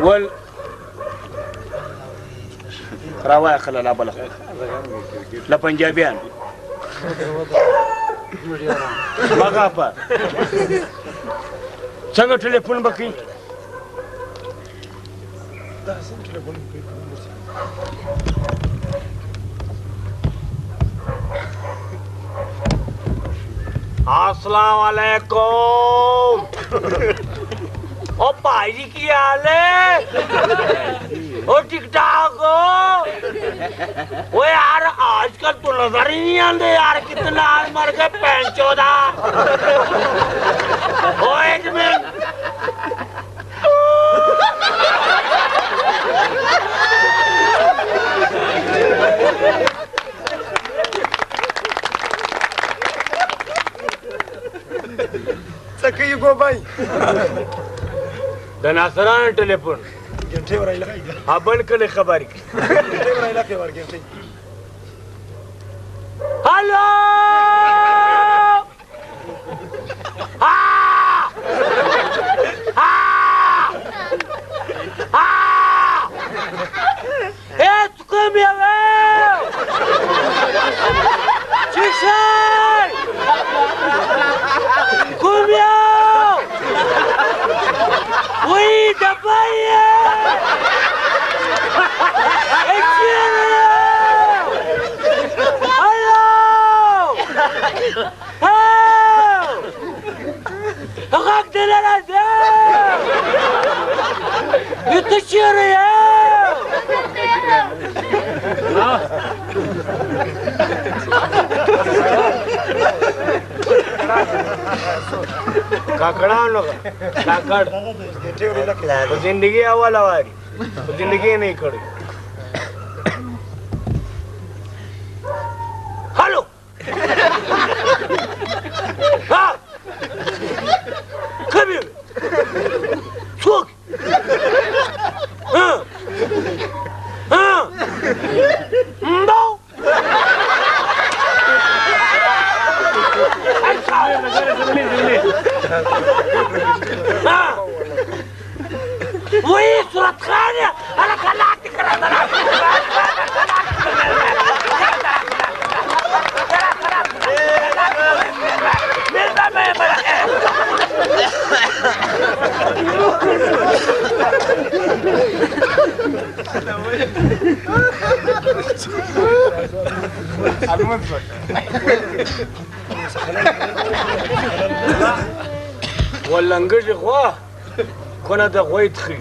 ول راوای خلل بلخ لا پنجابیان مغافه څنګه ټلیفون وکړي अस्सलाम वालेकुम ओ भाई जी की हाल है ओ ठीक ठाक हो ओ यार आजकल तो नजर ही नहीं आते यार कितना आज मर गए पैंचोदा ओ एक मिनट سكي باباي د ناصرانو ټلیفون ګنټه ورایله ابل کله خبرې ګنټه ورایله کې ورګنټه هالو کوم یو چې شي کوم یو وی دبایه هلو غږ دې نه راځي ته چیرې یې काकड़ानो काकड़ तो जिंदगी अव्वल हमारी तो जिंदगी नहीं खड़ी हेलो हाँ कभी सुख हाँ हाँ दो वही सूरत खान है अरे खलाती करा मिलता मैं واللنجش اخواه كنا ده غويت خي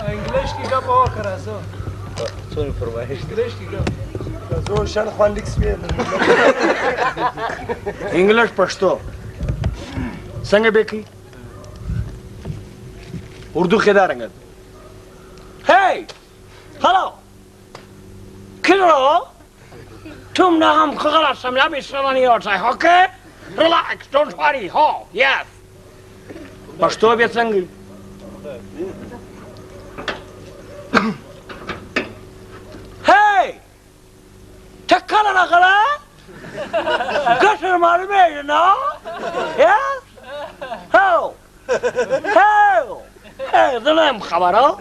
انګلیش کې کا په وخت راځو څونه فرمایش انګلیش کې کا زه شان خوان لیکس په انګلیش پښتو څنګه به کی اردو خدا رنګ هی هلو کلو तुम ना हम खगला समझा भी समझ होता है ओके रिलैक्स डोंट वरी हो यस पश्तो भी संग हे टक्कर ना गला गटर मार में you know yes हो हो hey ظلم خبره